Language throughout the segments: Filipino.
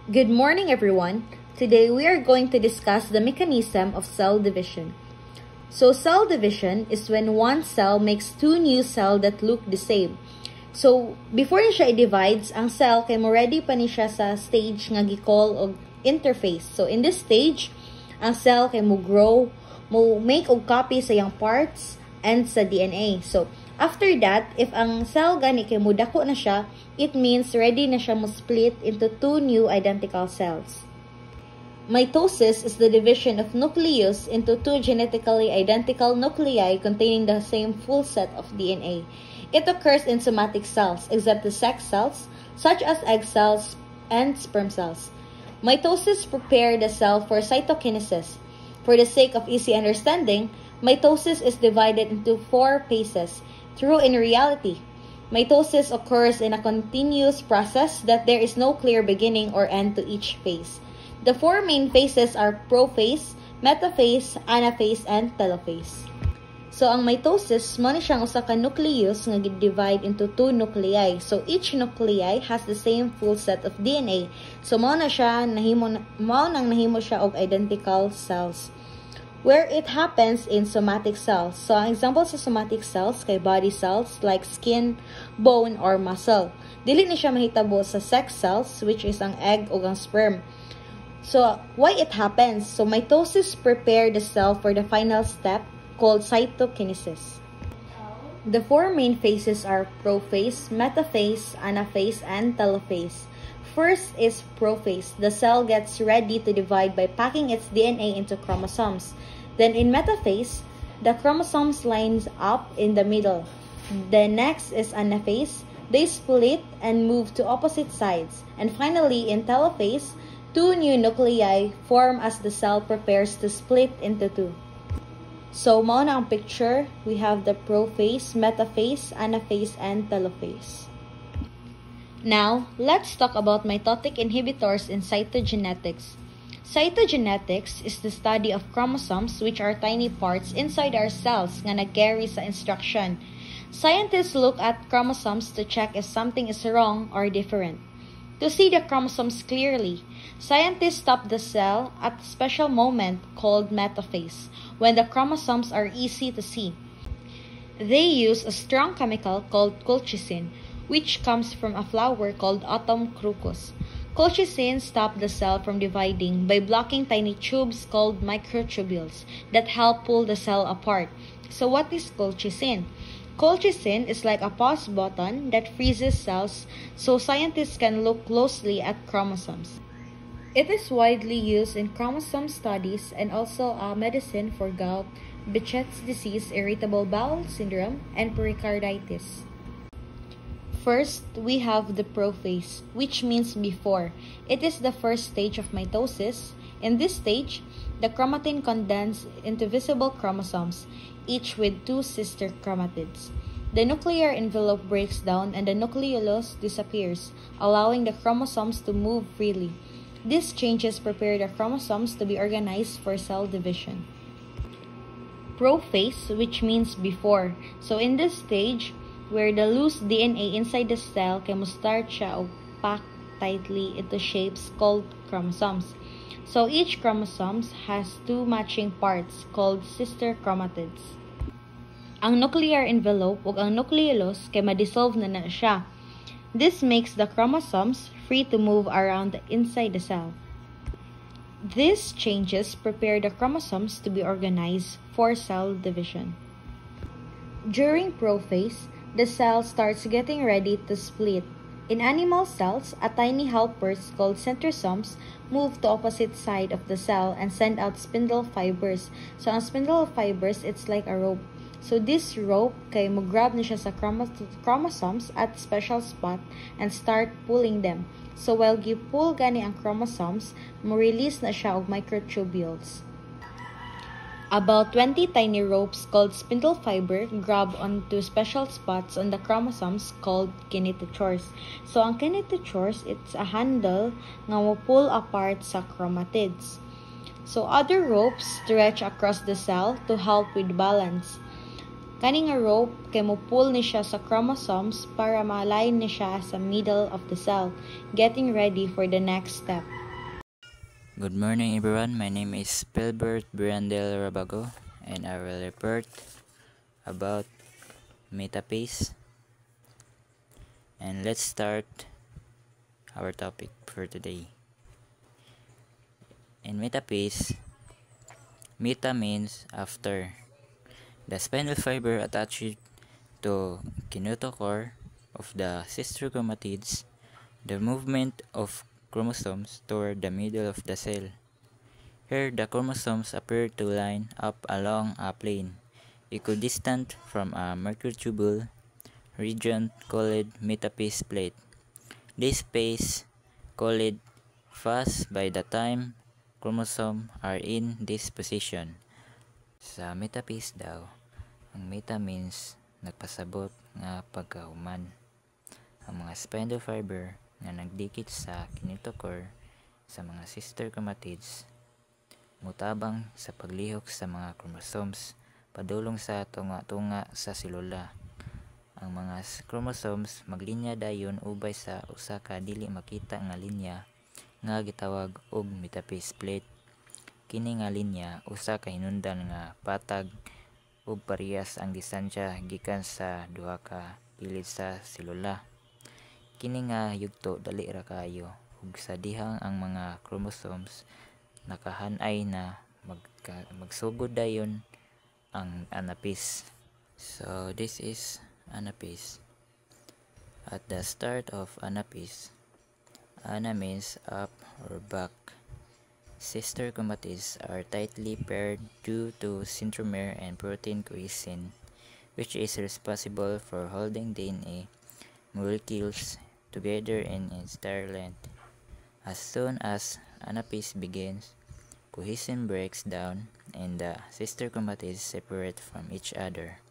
Good morning, everyone. Today we are going to discuss the mechanism of cell division. So cell division is when one cell makes two new cells that look the same. So before ni siya i-divides, ang cell kay mo ready pa ni siya sa stage nga gi-call og interphase. So in this stage, ang cell kay mo grow, mo make og copy sa iyang parts and sa DNA. So after that, if ang cell gani kay mo dako na siya, it means ready na siya mo split into two new identical cells. Mitosis is the division of nucleus into two genetically identical nuclei containing the same full set of DNA. It occurs in somatic cells, except the sex cells, such as egg cells and sperm cells. Mitosis prepares the cell for cytokinesis. For the sake of easy understanding, mitosis is divided into four phases. True in reality, mitosis occurs in a continuous process that there is no clear beginning or end to each phase. The four main phases are prophase, metaphase, anaphase, and telophase. So, ang mitosis, mo ni siyang usa ka nucleus nga divide into two nuclei. So, each nuclei has the same full set of DNA. So, mao nang nahimo siya og identical cells. Where it happens in somatic cells. So, ang example sa somatic cells kay body cells like skin, bone, or muscle. Dili ni siya mahitabo sa sex cells, which is ang egg o ang sperm. So, why it happens? So, mitosis prepare the cell for the final step called cytokinesis. The four main phases are prophase, metaphase, anaphase, and telophase. First is prophase. The cell gets ready to divide by packing its DNA into chromosomes. Then in metaphase, the chromosomes lines up in the middle. The next is anaphase. They split and move to opposite sides. And finally, in telophase, two new nuclei form as the cell prepares to split into two. So, mao na ang picture. We have the prophase, metaphase, anaphase, and telophase. Now, let's talk about mitotic inhibitors in cytogenetics. Cytogenetics is the study of chromosomes, which are tiny parts inside our cells nga nag-carry sa instruction. Scientists look at chromosomes to check if something is wrong or different. To see the chromosomes clearly, scientists stop the cell at a special moment called metaphase, when the chromosomes are easy to see. They use a strong chemical called colchicine, which comes from a flower called Autumn crocus. Colchicine stops the cell from dividing by blocking tiny tubes called microtubules that help pull the cell apart. So what is colchicine? Colchicine is like a pause button that freezes cells so scientists can look closely at chromosomes. It is widely used in chromosome studies and also a medicine for gout, Behçet's disease, irritable bowel syndrome, and pericarditis. First, we have the prophase, which means before. It is the first stage of mitosis. In this stage, the chromatin condenses into visible chromosomes, each with two sister chromatids. The nuclear envelope breaks down and the nucleolus disappears, allowing the chromosomes to move freely. These changes prepare the chromosomes to be organized for cell division. Prophase, which means before. So in this stage, where the loose DNA inside the cell kay mo start siya og pack tightly into shapes called chromosomes. So each chromosome has two matching parts called sister chromatids. Ang nuclear envelope ug ang nucleolus kay ma-dissolve na siya. This makes the chromosomes free to move around inside the cell. These changes prepare the chromosomes to be organized for cell division. During prophase, the cell starts getting ready to split. In animal cells, a tiny helpers called centrosomes move to opposite side of the cell and send out spindle fibers. So, ang spindle fibers, it's like a rope. So, this rope, kay mo grab na siya sa chromosomes at special spot and start pulling them. So, while gi-pull gani ang chromosomes, mo release na siya og microtubules. About 20 tiny ropes called spindle fiber grab onto special spots on the chromosomes called kinetochores. So, ang kinetochores, it's a handle nga mo pull apart sa chromatids. So, other ropes stretch across the cell to help with balance. Kani nga rope kay mo pull ni siya sa chromosomes para ma-align ni siya sa middle of the cell, getting ready for the next step. Good morning everyone, my name is Pilbert Brandel Rabago and I will report about metaphase. And let's start our topic for today. In metaphase, meta means after. The spindle fiber attached to kinetochore of the sister chromatids, the movement of chromosomes toward the middle of the cell. Here, the chromosomes appear to line up along a plane, equidistant from a microtubule region called metaphase plate. This space, called phase by the time chromosome are in this position. Sa metaphase daw, ang meta means nagpasabot nga pagkahuman. Ang mga spindle fiber nga nagdikit sa kinetochore sa mga sister chromatids mutabang sa paglihok sa mga chromosomes padulong sa tunga-tunga sa selula. Ang mga chromosomes maglinya dayon ubay sa usa ka dili makita nga linya nga gitawag og metaphase plate. Kini nga linya usa ka hinungdan nga patag ug parehas ang distansya gikan sa duha ka pilid sa selula. Kini nga yugto dali ra kaayo ug sa dihang ang mga chromosomes nakahan-ay na magsugod dayon ang anaphase. So this is anaphase. At the start of anaphase, ana means up or back. Sister chromatids are tightly paired due to centromere and protein cohesin, which is responsible for holding DNA molecules together in its entire length. As soon as anaphase begins, cohesin breaks down and the sister chromatids separate from each other.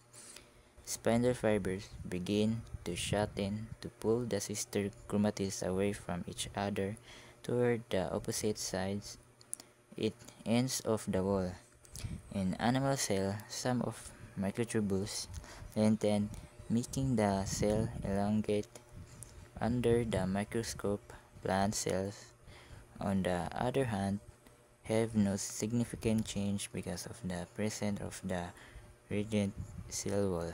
Spindle fibers begin to shorten to pull the sister chromatids away from each other toward the opposite sides, ends of the wall. In animal cell, some of microtubules lengthen, making the cell elongate. Under the microscope, plant cells, on the other hand, have no significant change because of the presence of the rigid cell wall.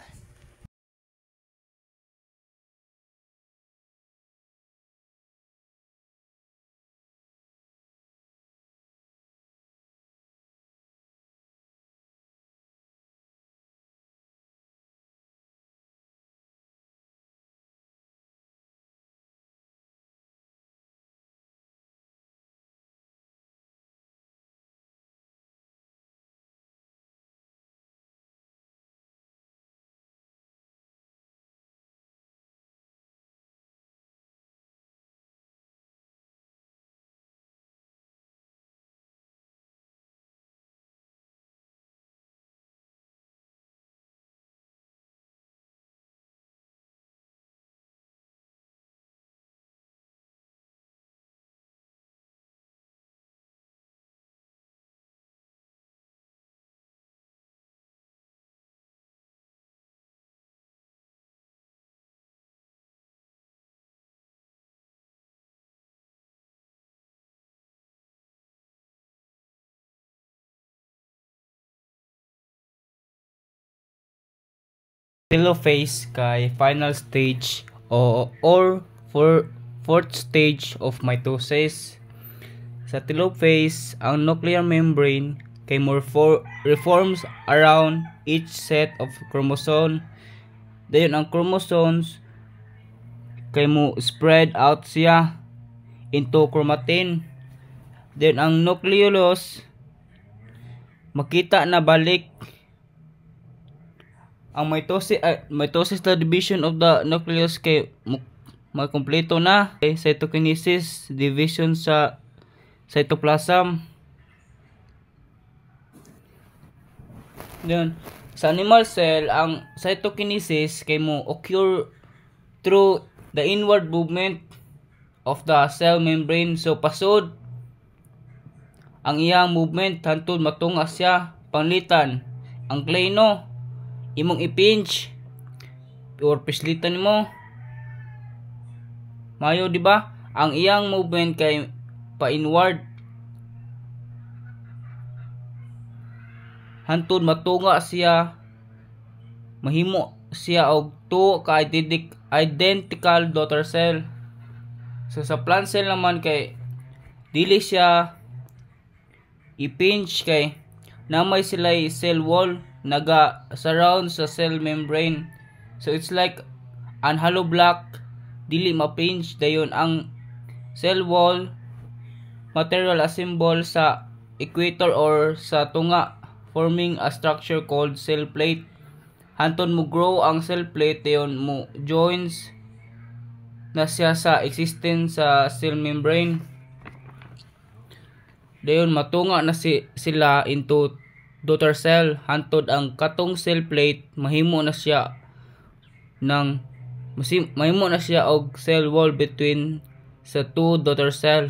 Telophase kay final stage or fourth stage of mitosis. Sa telophase, ang nuclear membrane kay more reforms around each set of chromosome. Dayon ang chromosomes kay mo spread out siya into chromatin. Dayon ang nucleolus makita na balik ang mitosis the division of the nucleus kay makompleto na kay cytokinesis division sa cytoplasm. Then sa animal cell ang cytokinesis kay mo occur through the inward movement of the cell membrane. So pasod ang iyang movement hantod matunga siya panglitan ang kleno imong ipinch or pislitan mo mayo, di ba? Ang iyang movement kay pa inward hantod matunga siya, mahimo siya og 2 ka identical daughter cell. So sa plant cell naman kay dili siya i-pinch kay namay sila cell wall naga surround sa cell membrane. So it's like an hollow block, dili ma-pinch. Dayon ang cell wall material assemble sa equator or sa tunga, forming a structure called cell plate. Hanton mo grow ang cell plate, dayon mo joins na siya sa existence sa cell membrane. Dayon matunga na sila into daughter cell. Hantod ang katong cell plate mahimo na siya og cell wall between sa two daughter cell.